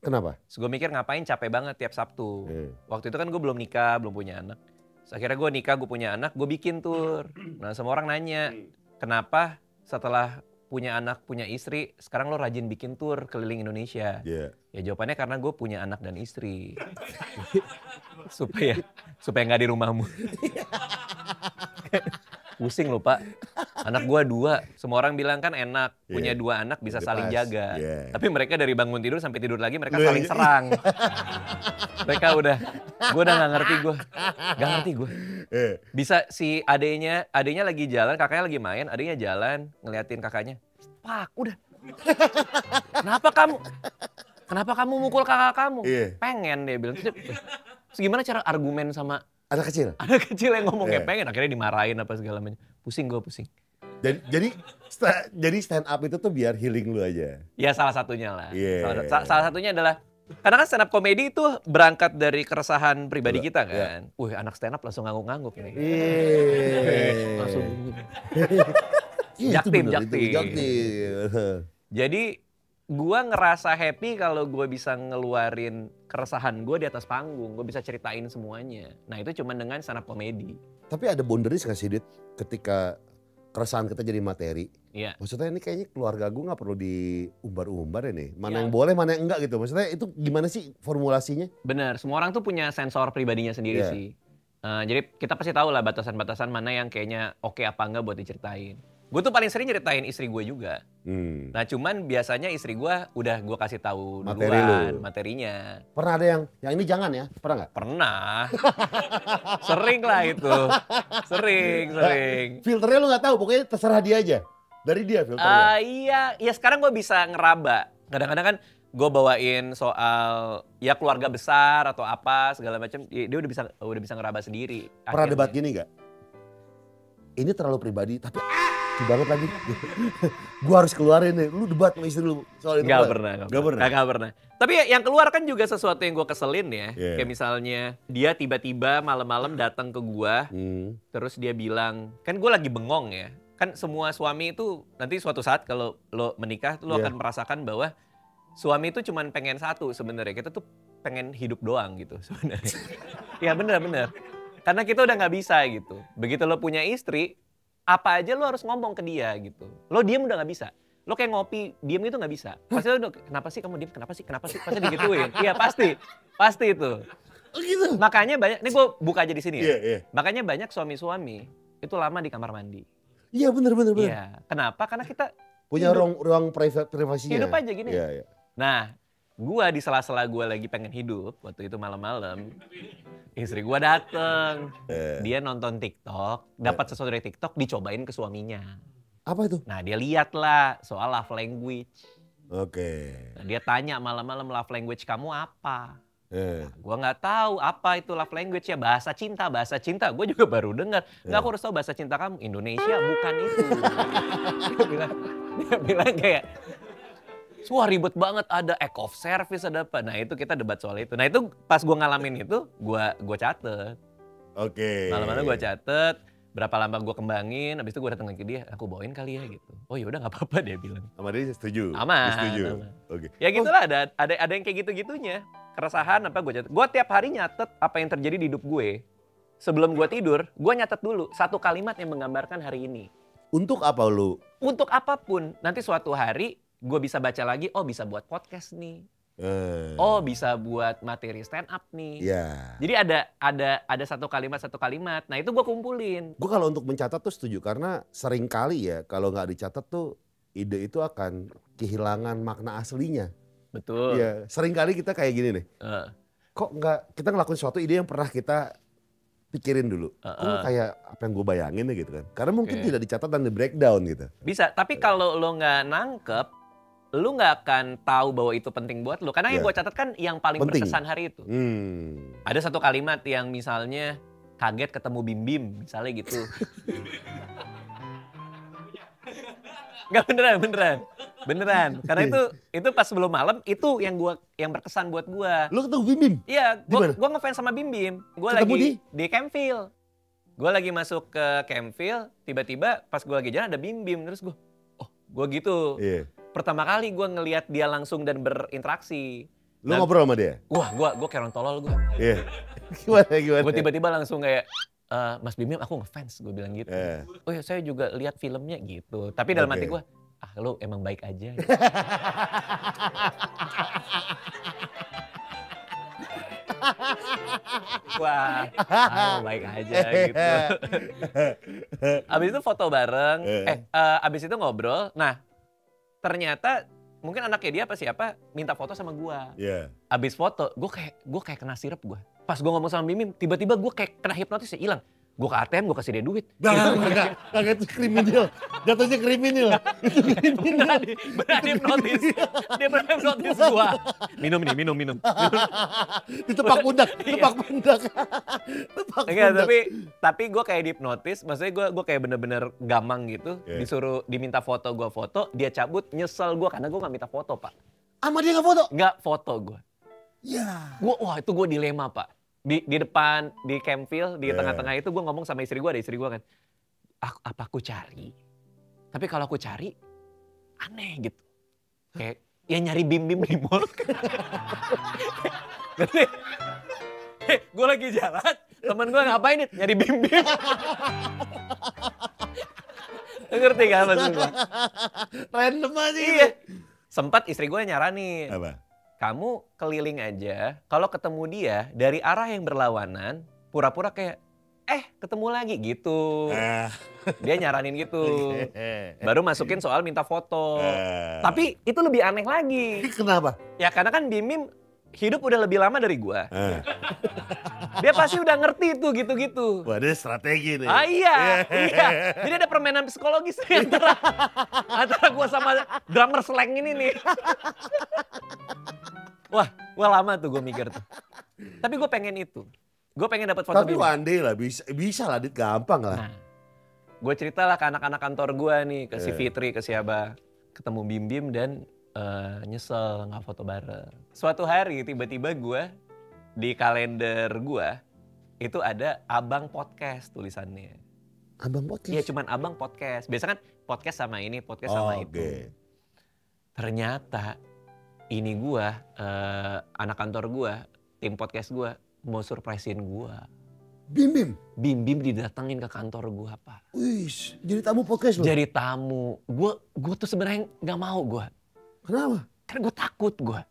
Kenapa?
Terus gue mikir ngapain capek banget tiap Sabtu. Waktu itu kan gue belum nikah, belum punya anak. Terus akhirnya gue nikah, gue punya anak, gue bikin tour. Nah semua orang nanya, kenapa setelah punya anak, punya istri, sekarang lo rajin bikin tour keliling Indonesia? Ya jawabannya karena gue punya anak dan istri. supaya nggak di rumahmu. Pusing loh Pak. Anak gua 2. Semua orang bilang kan enak. Punya 2 anak bisa saling jaga. Tapi mereka dari bangun tidur sampai tidur lagi mereka saling serang. Mereka gue udah gak ngerti gue. Gak ngerti gue. Bisa si adenya lagi jalan, kakaknya lagi main, adenya jalan ngeliatin kakaknya. Pak udah. Kenapa kamu mukul kakak kamu? Pengen dia bilang. Terus gimana cara argumen sama
anak kecil?
Anak kecil yang ngomong kayak pengen, akhirnya dimarahin apa segala macam. Pusing.
Jadi stand up itu tuh biar healing lu aja?
Ya salah satunya lah. Salah satunya adalah, karena kan stand up comedy itu berangkat dari keresahan pribadi kita kan. Anak stand up langsung ngangguk-ngangguk nih. Langsung jaktim. Jadi gua ngerasa happy kalau gua bisa ngeluarin keresahan gua di atas panggung. Gua bisa ceritain semuanya. Nah itu cuma dengan stand up comedy.
Tapi ada boundaries gak sih Dit ketika keresahan kita jadi materi?
Iya.
Maksudnya ini kayaknya keluarga gue gak perlu diumbar-umbar ini. Mana yang boleh, mana yang enggak gitu. Maksudnya itu gimana sih formulasinya?
Bener, semua orang tuh punya sensor pribadinya sendiri sih. Jadi kita pasti tahu lah batasan-batasan mana yang kayaknya oke apa enggak buat diceritain. Gue tuh paling sering ceritain istri gue juga. Nah cuman biasanya istri gue udah gue kasih tahu duluan materinya.
Pernah ada yang ini jangan ya? Pernah nggak?
Pernah. Sering lah itu. Sering.
Filternya lu nggak tahu, pokoknya terserah dia aja. Dari dia filternya.
Iya sekarang gue bisa ngeraba. Kadang-kadang kan gue bawain soal ya keluarga besar atau apa segala macam. Dia udah bisa ngeraba sendiri.
Pernah debat gini nggak? Ini terlalu pribadi tapi banget lagi. Gua harus keluarin nih. Lu debat sama istri lu soal itu.
Gak pernah. Tapi yang keluar kan juga sesuatu yang gue keselin ya. Kayak misalnya dia tiba-tiba malam-malam datang ke gua. Terus dia bilang, kan gue lagi bengong ya. kan semua suami itu nanti suatu saat kalau lo menikah lo
Iya.
akan merasakan bahwa suami itu cuman pengen satu sebenarnya. Kita tuh pengen hidup doang gitu sebenarnya. Ya bener. Karena kita udah nggak bisa gitu. Begitu lo punya istri, apa aja lo harus ngomong ke dia gitu. Lo diem udah nggak bisa. Lo kayak ngopi, diem itu nggak bisa. Pasti lo, kenapa sih kamu diem, kenapa sih, pasti digituin. Iya pasti itu.
Oh gitu?
Makanya banyak, ini gue buka aja di sini ya.
Iya.
Makanya banyak suami-suami itu lama di kamar mandi.
Iya bener.
Iya. Kenapa? Karena kita
Punya
hidup.
ruang privasinya.
Hidup aja gini.
Iya.
Nah, gua di sela-sela gua lagi pengen hidup, waktu itu malam-malam, istri gua dateng. Dia nonton TikTok, dapat sesuatu dari TikTok, dicobain ke suaminya.
Apa itu?
Nah, dia lihat lah soal love language.
Oke.
Nah, dia tanya malam-malam love language kamu apa? Gua nggak tahu apa itu love language ya, bahasa cinta. Gue juga baru dengar. Nggak, aku harus tahu bahasa cinta kamu. Indonesia bukan itu. dia bilang kayak, wah ribet banget, ada act of service, ada apa. Nah itu kita debat soal itu. Nah itu pas gue ngalamin itu, gue catet.
Oke.
Malam-malam gue catet, berapa lama gue kembangin, habis itu gue datang ke dia, aku bawain kali ya gitu. Oh yaudah nggak apa-apa dia bilang.
Sama dia setuju?
Aman.
Dia setuju?
Aman.
Oke.
Ya gitulah, ada yang kayak gitu-gitunya. Keresahan apa gue catet. Gue tiap hari nyatet apa yang terjadi di hidup gue. Sebelum gue tidur, gue nyatet dulu satu kalimat yang menggambarkan hari ini.
Untuk apa lu?
Untuk apapun, nanti suatu hari gue bisa baca lagi, oh bisa buat podcast nih. Oh bisa buat materi stand up nih.
Iya.
Jadi ada satu kalimat. Nah itu gue kumpulin.
Gue kalau untuk mencatat tuh setuju karena sering kali ya kalau nggak dicatat tuh ide itu akan kehilangan makna aslinya.
Betul.
Iya, sering kali kita kayak gini nih. Kok nggak kita ngelakuin suatu ide yang pernah kita pikirin dulu. Kok nggak kayak apa yang gue bayangin ya gitu kan. Karena mungkin
Oke.
tidak dicatat dan di breakdown gitu.
Bisa, tapi kalau lo nggak nangkep, lo nggak akan tahu bahwa itu penting buat lo. Karena yang
Iya.
gue catat kan yang paling
Penting.
berkesan hari itu. Ada satu kalimat yang misalnya kaget ketemu Bim-Bim, misalnya gitu. Nggak beneran. Karena itu pas sebelum malam itu yang berkesan buat gua.
Lu ketemu Bim-Bim?
Iya,
Di mana?
gua ngefans sama Bim-Bim. Gua
Ketemu
lagi di Campville. Gua lagi masuk ke Campville, tiba-tiba pas gua lagi jalan ada Bim-Bim, terus gua gitu.
Iya.
Pertama kali gua ngelihat dia langsung dan berinteraksi.
Lu ngobrol sama dia?
Wah, gua kayak orang tolol gua.
Iya. Gimana?
Gua tiba-tiba langsung kayak Mas Bim-Bim aku ngefans, gue bilang gitu.
Eh.
Oh ya saya juga lihat filmnya gitu. Tapi dalam hati
Oke.
gue, lu emang baik aja. Wah, baik aja gitu. Abis itu foto bareng, abis itu ngobrol. Nah, ternyata mungkin anaknya dia apa siapa minta foto sama gua.
Iya.
Abis foto, gue kayak kena sirup gua. Pas gue ngomong sama Bim, tiba-tiba gue kayak kena hipnotis ya hilang. Gue ke ATM, gue kasih dia duit.
Kagak itu kriminal. Jatuhnya kriminal.
Beneran hipnotis. Dia beneran hipnotis gue. Minum.
Ditepak pundak.
Enggak, tapi gue kayak dihipnotis. Maksudnya gue kayak bener-bener gamang gitu.
Yeah.
Disuruh diminta foto, gue foto. Dia cabut, nyesel gue karena gue gak minta foto, Pak.
Sama dia nggak foto?
Nggak foto gue.
Ya.
Wah itu gue dilema, Pak. Di depan, di Campville, di
Yeah.
tengah-tengah itu gue ngomong sama istri gue kan. Apa aku cari? Tapi kalau aku cari, aneh gitu. Kayak, ya nyari Bim-Bim di mall. Ngerti? Gue lagi jalan, temen gue ngapain nih? Nyari Bim-Bim. Ngerti gak maksud gue?
Random aja gitu.
Iya. Sempat istri gue nyaranin.
Apa?
Kamu keliling aja, kalau ketemu dia dari arah yang berlawanan, pura-pura kayak, ketemu lagi gitu. Dia nyaranin gitu. Baru masukin soal minta foto. Tapi itu lebih aneh lagi.
Kenapa?
Ya karena kan Bim-Bim hidup udah lebih lama dari gua. Dia pasti udah ngerti itu gitu-gitu.
Wah, ada strategi nih.
Iya. Jadi ada permainan psikologis nih antara gua sama drummer slang ini nih. Wah lama tuh gue mikir tuh. Tapi gue pengen itu. Gue pengen dapat foto
Tapi
Bim.
one day lah, bisa lah, Dit, gampang lah.
Nah, gue ceritalah ke anak-anak kantor gue nih, ke si
Iya.
Fitri, ke siapa. Ketemu Bim-Bim dan nyesel nggak foto bareng. Suatu hari tiba-tiba gue di kalender gue itu ada Abang Podcast tulisannya.
Abang podcast?
Iya cuman abang podcast. Biasa kan podcast sama ini, podcast sama itu.
Oke.
Ternyata ini gua, anak kantor gua, tim podcast gua mau surprisein gua.
Bim.
Bim didatengin ke kantor gua, Pak.
Wih, jadi tamu podcast lo?
Jadi tamu. Gua tuh sebenarnya nggak mau gua.
Kenapa?
Karena gua takut gua.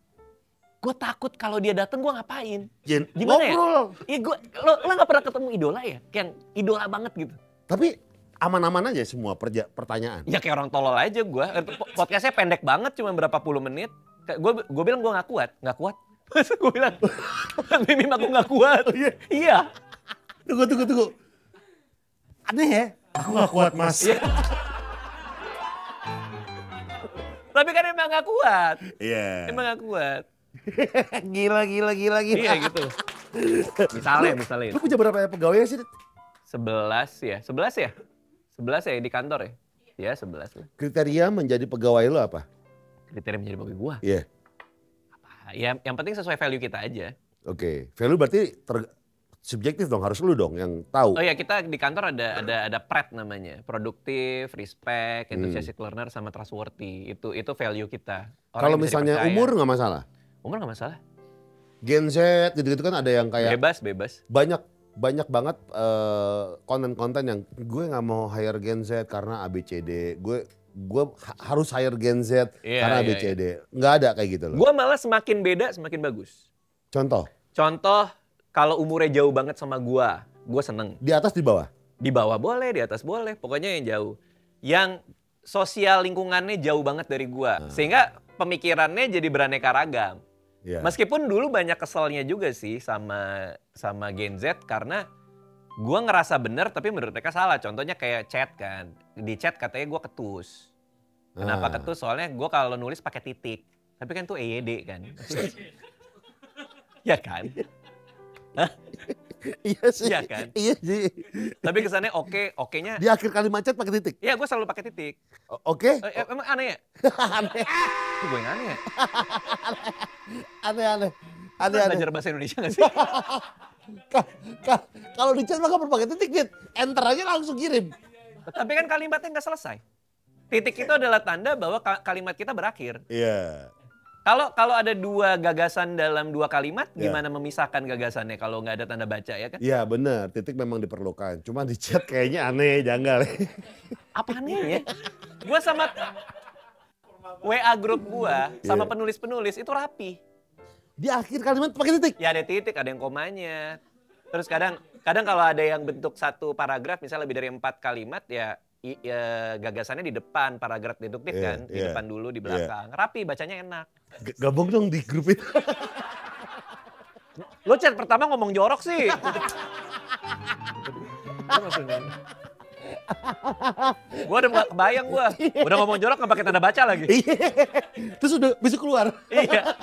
Gue takut kalau dia dateng gua ngapain.
Jen,
Gimana ya?
ngobrol.
Iya lo gak pernah ketemu idola ya? Kayak idola banget gitu.
Tapi aman-aman aja semua pertanyaan.
Ya kayak orang tolol aja gue. Podcastnya pendek banget, cuma berapa puluh menit. Gue bilang gue gak kuat. Masa gue bilang, Mimim aku gak kuat. Iya.
Tunggu. Aneh ya? Aku gak kuat, Mas.
Iya. Tapi kan emang gak kuat.
Iya.
Emang gak kuat.
Gila.
Iya gitu. Misalnya.
Lu punya berapa pegawai sih?
11 ya di kantor ya? Ya 11 lah.
Kriteria menjadi pegawai lu apa?
Kriteria menjadi pegawai gua.
Iya.
Ya yang penting sesuai value kita aja.
Oke. Value berarti subjektif dong, harus lu dong yang tahu.
Oh ya kita di kantor ada PRED namanya. Produktif, respect, enthusiastic learner, sama trustworthy. Itu value kita.
Kalau misalnya umur nggak masalah?
Umur nggak masalah.
Gen Z gitu-gitu kan ada yang kayak
Bebas.
banyak banget konten-konten yang gue nggak mau hire Gen Z karena ABCD. Gue harus hire Gen Z karena ABCD. Nggak ada kayak gitu loh.
Gue malah semakin beda semakin bagus.
Contoh
Kalau umurnya jauh banget sama gue seneng.
di atas di bawah.
Di bawah boleh, di atas boleh. Pokoknya yang jauh. Yang sosial lingkungannya jauh banget dari gue. Sehingga pemikirannya jadi beraneka ragam.
Yeah.
Meskipun dulu banyak keselnya juga sih sama Gen Z karena gue ngerasa bener tapi menurut mereka salah. Contohnya kayak chat kan. Di chat katanya gue ketus. Kenapa ketus? Soalnya gue kalau nulis pakai titik. Tapi kan tuh EYD kan. Ya kan? Hah?
Iya sih.
Iya kan?
Iya sih.
Tapi kesannya oke-nya.
Di akhir kalimat chat pakai titik.
Iya gue selalu pakai titik.
Oke.
Emang aneh ya?
Aneh.
Itu gue yang aneh ya?
Aneh.
Belajar bahasa Indonesia gak sih?
Kalau di chat maka pakai titik, Dit. Enter aja langsung kirim.
Tapi kan kalimatnya nggak selesai. Titik itu adalah tanda bahwa kalimat kita berakhir.
Iya.
Kalau ada dua gagasan dalam dua kalimat,
Ya.
gimana memisahkan gagasannya kalau nggak ada tanda baca ya kan?
Iya benar, titik memang diperlukan. Cuma di chat kayaknya aneh, janggal.
Apa anehnya? Gua sama WA grup gua sama penulis-penulis itu rapi.
Di akhir kalimat pakai titik.
Ya ada titik, ada yang komanya. Terus kadang kalau ada yang bentuk satu paragraf, misalnya lebih dari 4 kalimat ya gagasannya di depan, paragraf deduktif kan, di depan dulu, di belakang. Rapi, bacanya enak.
Gabung dong di grup itu.
Lo chat pertama ngomong jorok sih. Gue udah gak kebayang gue. Udah ngomong jorok gak pakai tanda baca lagi.
Terus udah bisa keluar.
Iya.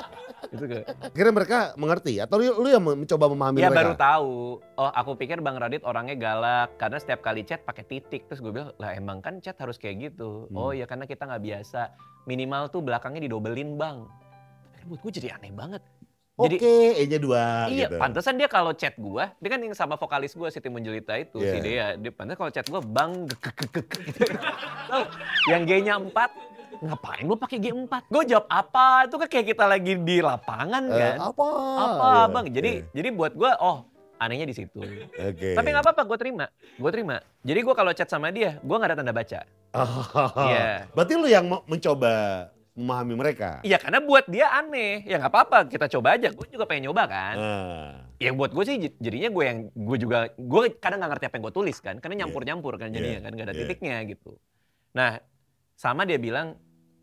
Gitu kan.
Akhirnya mereka mengerti atau lu yang mencoba memahami
Ya
mereka?
baru tahu. Oh aku pikir Bang Radit orangnya galak karena setiap kali chat pakai titik. Terus gue bilang lah emang kan chat harus kayak gitu. Oh ya karena kita nggak biasa. Minimal tuh belakangnya didobelin Bang. Tapi buat gue jadi aneh banget. Jadi,
E-nya 2
iya,
gitu.
pantesan dia kalau chat gue, dia kan yang sama vokalis gue Siti Munjelita itu, si Dea. Dia pantesan kalau chat gue, Bang, gitu. Yang G-nya 4, ngapain lu pakai G4? Gue jawab apa? Itu kan kayak kita lagi di lapangan kan.
Apa?
Apa, Bang? Jadi buat gue, oh anehnya di situ.
Oke.
Tapi nggak apa-apa, gue terima. Jadi gue kalau chat sama dia, gue nggak ada tanda baca. Iya.
Berarti lu yang mencoba memahami mereka?
Iya, karena buat dia aneh. Ya nggak apa-apa, kita coba aja. Gue juga pengen nyoba kan. Ya buat gue sih jadinya gue kadang nggak ngerti apa yang gue tulis kan. Karena nyampur-nyampur kan jadinya kan, nggak ada titiknya gitu. Nah, sama dia bilang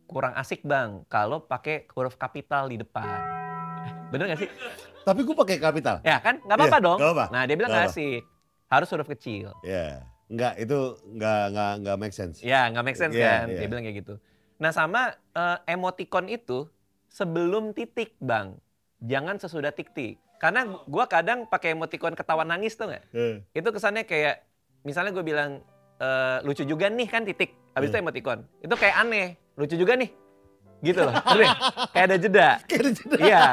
kurang asik Bang kalau pakai huruf kapital di depan. Bener gak sih?
Tapi gue pakai kapital.
Ya kan, nggak apa-apa dong.
Gak apa.
Nah dia bilang nggak asik, harus huruf kecil.
Ya, enggak itu enggak make sense.
Ya nggak make sense
Iya,
kan,
iya.
dia bilang kayak gitu. Nah sama emoticon itu sebelum titik Bang, jangan sesudah titik. Karena gue kadang pakai emoticon ketawa nangis tuh nggak? Itu kesannya kayak, misalnya gue bilang lucu juga nih kan titik, habis itu emoticon. Itu kayak aneh, lucu juga nih. Gitu loh. Kayak ada jeda. Iya.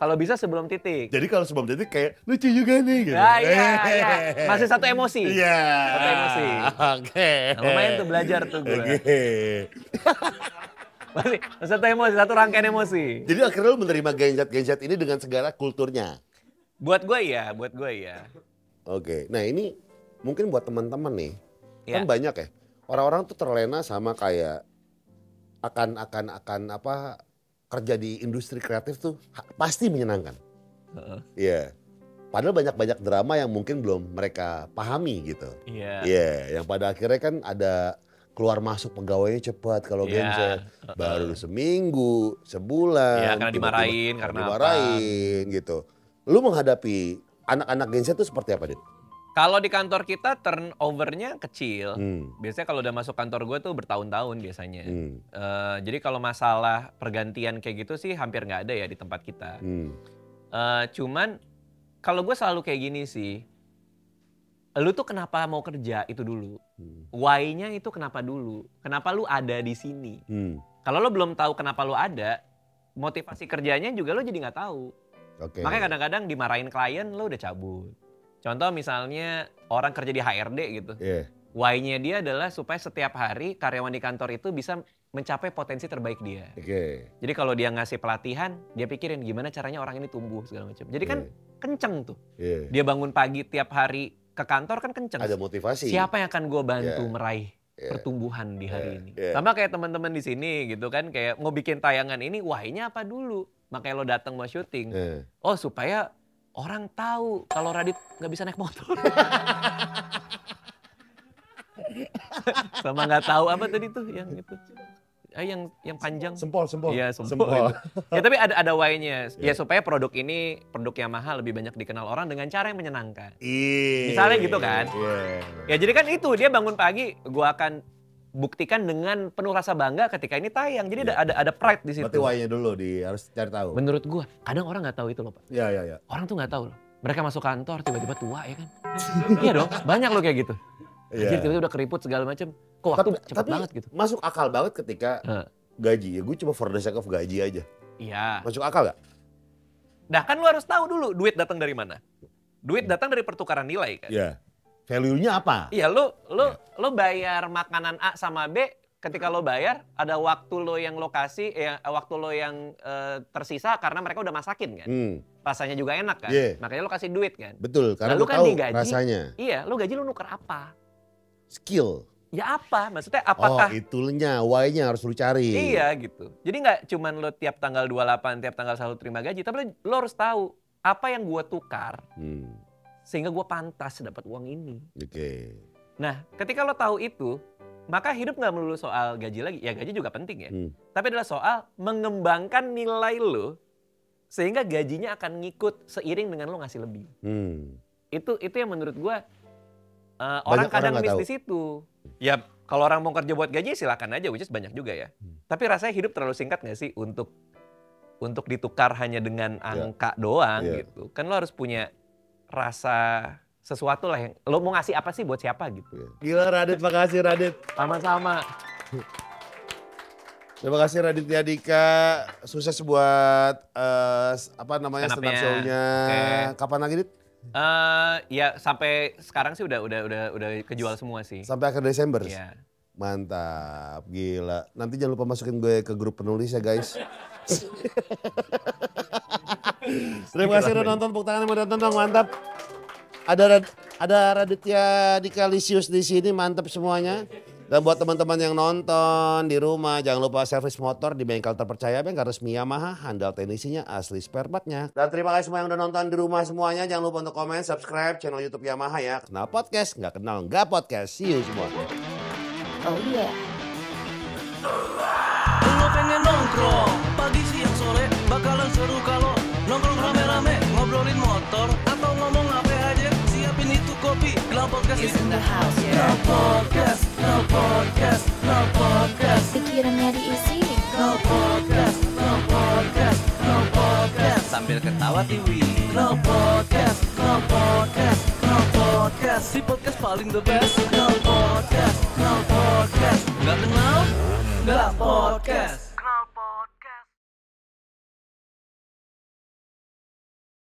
Kalau bisa sebelum titik.
Jadi kalau sebelum titik kayak lucu juga nih gitu.
Ya, iya. Masih satu emosi.
Iya.
Satu emosi.
Oke.
Nah, lumayan tuh belajar tuh gue.
Oke.
Masih satu emosi, satu rangkaian emosi.
Jadi akhirnya lu menerima genset-genset ini dengan segala kulturnya.
Buat gue iya.
Oke. Nah ini mungkin buat teman-teman nih.
Iya.
Kan banyak ya. Orang-orang tuh terlena sama kayak akan apa kerja di industri kreatif tuh pasti menyenangkan. Iya. Padahal banyak drama yang mungkin belum mereka pahami gitu.
Iya.
Iya, yang pada akhirnya kan ada keluar masuk pegawainya cepat kalau genset. Baru seminggu, sebulan.
Iya, karena dimarahin, karena
dimarahin gitu. Lu menghadapi anak-anak genset tuh seperti apa, Dit?
Kalau di kantor kita turnover-nya kecil. Biasanya kalau udah masuk kantor gue tuh bertahun-tahun biasanya. Jadi kalau masalah pergantian kayak gitu sih hampir nggak ada ya di tempat kita. Cuman kalau gue selalu kayak gini sih. Lu tuh kenapa mau kerja itu dulu. Why-nya itu kenapa dulu. Kenapa lu ada di sini. Kalau lu belum tahu kenapa lu ada, motivasi kerjanya juga lu jadi nggak tahu. Makanya kadang-kadang dimarahin klien lu udah cabut. Contoh misalnya orang kerja di HRD gitu. Why-nya dia adalah supaya setiap hari karyawan di kantor itu bisa mencapai potensi terbaik dia. Jadi kalau dia ngasih pelatihan, dia pikirin gimana caranya orang ini tumbuh segala macam. Jadi kan kenceng tuh. Dia bangun pagi tiap hari ke kantor kan kenceng.
Ada motivasi.
Siapa yang akan gue bantu meraih pertumbuhan di hari ini. Sama kayak teman-teman di sini gitu kan. Kayak mau bikin tayangan ini, why-nya apa dulu? Makanya lo datang mau syuting. Oh supaya orang tahu kalau Radit nggak bisa naik motor. Sama nggak tahu apa tadi tuh yang itu. Yang panjang.
Sempol.
Iya, sempol. Ya tapi ada why-nya. Ya supaya produk ini, produk Yamaha lebih banyak dikenal orang dengan cara yang menyenangkan. Misalnya gitu kan. Ya jadi kan itu, dia bangun pagi, gua akan buktikan dengan penuh rasa bangga ketika ini tayang. Jadi ada pride di situ.
Berarti why-nya dulu harus cari tahu.
Menurut gua, kadang orang nggak tahu itu loh, Pak.
Iya.
Orang tuh nggak tahu loh. Mereka masuk kantor tiba-tiba tua ya kan. Iya dong, banyak loh kayak gitu. Jadi tiba-tiba udah keriput segala macam. Kok waktu cepet banget gitu.
Masuk akal banget ketika gaji. Ya gue cuma for the sake of gaji aja.
Iya.
Masuk akal gak?
Nah kan lu harus tahu dulu duit datang dari mana. Duit datang dari pertukaran nilai kan.
Iya. Value-nya apa?
Iya, lu bayar makanan A sama B, ketika lo bayar ada waktu lo yang lokasi, waktu lo yang tersisa karena mereka udah masakin kan. Rasanya juga enak kan. Makanya lo kasih duit kan.
Betul, karena
lu
lo
kan
tahu
digaji,
rasanya.
Iya, lo gaji lo nuker apa?
Skill.
Ya apa? Maksudnya apakah?
Oh itunya, why-nya harus lu cari.
Iya gitu. Jadi nggak cuman lo tiap tanggal 28, tiap tanggal 1 terima gaji, tapi lo harus tahu apa yang gua tukar. Sehingga gue pantas dapat uang ini. Nah, ketika lo tahu itu, maka hidup nggak melulu soal gaji lagi. Ya gaji juga penting ya. Tapi adalah soal mengembangkan nilai lo, sehingga gajinya akan ngikut seiring dengan lo ngasih lebih. Itu yang menurut gue orang kadang miss di situ. Ya kalau orang mau kerja buat gaji silakan aja, which is banyak juga ya. Tapi rasanya hidup terlalu singkat nggak sih untuk ditukar hanya dengan angka doang gitu. Kan lo harus punya rasa sesuatu lah yang lo mau ngasih apa sih buat siapa gitu.
Gila Radit, makasih Radit.
Sama-sama.
Terima kasih Raditya Dika, sukses buat stand up show-nya. Kapan lagi Dit?
Ya sampai sekarang sih udah kejual semua sih.
Sampai akhir Desember?
Iya.
Mantap, gila. Nanti jangan lupa masukin gue ke grup penulis ya guys. Terima kasih udah nonton, tepuk tangan yang udah nonton, mantap. Ada Raditya Dika Lisius di sini, mantap semuanya. Dan buat teman-teman yang nonton di rumah, jangan lupa servis motor di bengkel terpercaya, bengkel resmi Yamaha, handal teknisinya, asli spare partnya. Dan terima kasih semua yang udah nonton di rumah semuanya. Jangan lupa untuk komen, subscribe channel YouTube Yamaha ya. Kenal podcast, nggak podcast. See you semua.
Oh yeah.
Lo pengen nongkrong pagi siang sore, bakalan seru kalau nongkrong rame-rame, ngobrolin motor atau ngomong apa aja. Siapin itu kopi, Glow Podcast is in the house, yeah. Glow Podcast.
Pikirannya diisi.
Glow Podcast. Sambil ketawa tiwi. Glow Podcast. Si podcast paling the best. Glow Podcast. Gak kenal? Gak podcast.